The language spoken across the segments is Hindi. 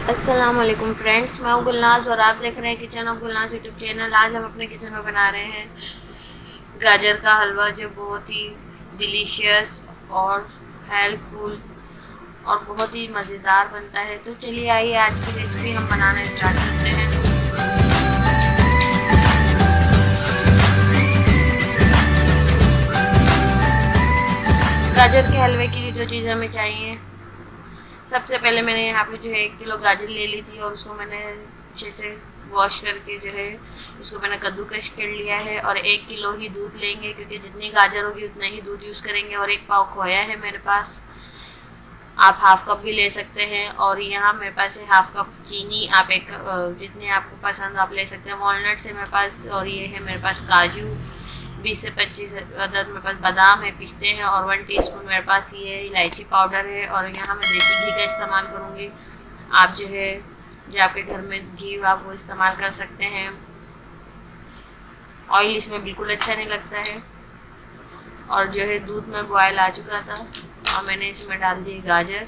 अस्सलाम वालेकुम फ्रेंड्स, मैं हूँ गुलनाज और आप देख रहे हैं kitchen of Gulnaz YouTube channel. आज हम अपने किचन में बना रहे हैं गाजर का हलवा, जो बहुत ही डिलीशियस और हेल्थफुल और बहुत ही मज़ेदार बनता है। तो चलिए आइए आज की रेसिपी हम बनाना स्टार्ट करते हैं। गाजर के हलवे के लिए जो चीज़ें हमें चाहिए, सबसे पहले मैंने यहाँ पे जो है 1 किलो गाजर ले ली थी और उसको मैंने अच्छे से वॉश करके जो है उसको मैंने कद्दूकश कर लिया है। और 1 किलो ही दूध लेंगे, क्योंकि जितनी गाजर होगी उतना ही दूध यूज़ करेंगे। और 1 पाव खोया है मेरे पास, आप हाफ कप भी ले सकते हैं। और यहाँ मेरे पास है हाफ कप चीनी, आप जितने आपको पसंद आप ले सकते हैं। वॉलनट्स है मेरे पास, और ये है मेरे पास काजू 20 से 25 अदद मेरे पास बादाम है, पिस्ते हैं। और 1 टीस्पून मेरे पास ये इलायची पाउडर है। और यहाँ मैं देसी घी का इस्तेमाल करूँगी। आप जो है जो आपके घर में घी हो आप वो इस्तेमाल कर सकते हैं। ऑयल इसमें बिल्कुल अच्छा नहीं लगता है। और जो है दूध में बॉयल आ चुका था और मैंने इसमें डाल दी गाजर।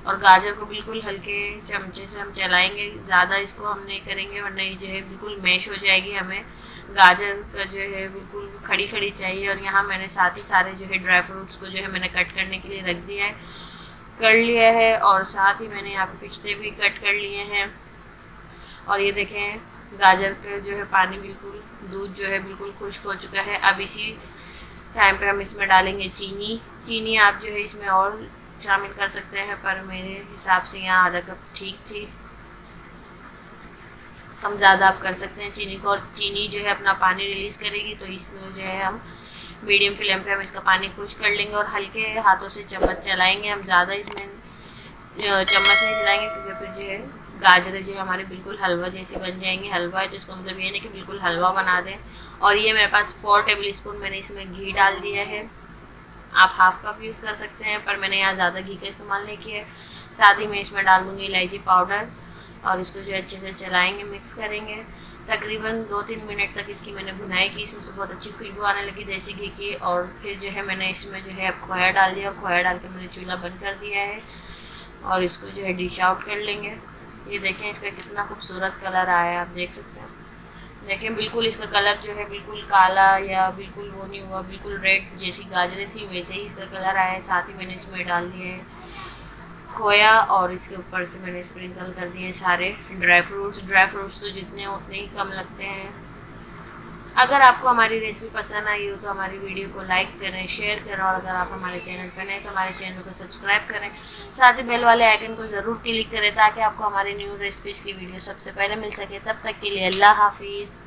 और गाजर को बिल्कुल हल्के चमचे से हम चलाएंगे, ज़्यादा इसको हम नहीं करेंगे वरना ये जो है बिल्कुल मैश हो जाएगी। हमें गाजर का जो है बिल्कुल खड़ी खड़ी चाहिए। और यहाँ मैंने साथ ही सारे जो है ड्राई फ्रूट्स को जो है मैंने कट करने के लिए रख दिया है, कर लिया है। और साथ ही मैंने यहाँ पे पिस्ते भी कट कर लिए हैं। और ये देखें गाजर का जो है पानी बिल्कुल, दूध जो है बिल्कुल खुश्क हो चुका है। अब इसी टाइम पे हम इसमें डालेंगे चीनी आप जो है इसमें और शामिल कर सकते हैं, पर मेरे हिसाब से यहाँ आधा कप ठीक थी। कम ज़्यादा आप कर सकते हैं चीनी को। और चीनी जो है अपना पानी रिलीज़ करेगी, तो इसमें जो है हम मीडियम फ्लेम पे हम इसका पानी खुश कर लेंगे और हल्के हाथों से चम्मच चलाएंगे। हम ज़्यादा इसमें चम्मच नहीं चलाएंगे, क्योंकि फिर जो है गाजरें जो है हमारे बिल्कुल हलवा जैसी बन जाएंगी। हलवा है तो इसका मतलब ये नहीं कि बिल्कुल हलवा बना दें। और ये मेरे पास 4 टेबल स्पून मैंने इसमें घी डाल दिया है। आप हाफ कप यूज़ कर सकते हैं, पर मैंने यहाँ ज़्यादा घी का इस्तेमाल नहीं किया है। साथ ही मैं इसमें डाल दूँगी इलायची पाउडर और इसको जो अच्छे से चलाएँगे, मिक्स करेंगे। तकरीबन 2-3 मिनट तक इसकी मैंने भुनाई की। इसमें से बहुत अच्छी खुशबू आने लगी देसी घी की। और फिर जो है मैंने इसमें जो है अब खोया डाल दिया। खोया डाल के मैंने चूल्हा बंद कर दिया है और इसको जो है डिश आउट कर लेंगे। ये देखें इसका कितना खूबसूरत कलर आया है, आप देख सकते हैं। देखें बिल्कुल इसका कलर जो है बिल्कुल काला या बिल्कुल वो नहीं हुआ, बिल्कुल रेड जैसी गाजरें थी वैसे ही इसका कलर आया है। साथ ही मैंने इसमें डाल दिए है खोया और इसके ऊपर से मैंने स्प्रिंकल कर दिए सारे ड्राई फ्रूट्स तो जितने उतने ही कम लगते हैं। अगर आपको हमारी रेसिपी पसंद आई हो तो हमारी वीडियो को लाइक करें, शेयर करें। और अगर आप हमारे चैनल पर नए तो हमारे चैनल को सब्सक्राइब करें। साथ ही बेल वाले आइकन को ज़रूर क्लिक करें ताकि आपको हमारी न्यू रेसिपीज़ की वीडियो सबसे पहले मिल सके। तब तक के लिए अल्लाह हाफिज़।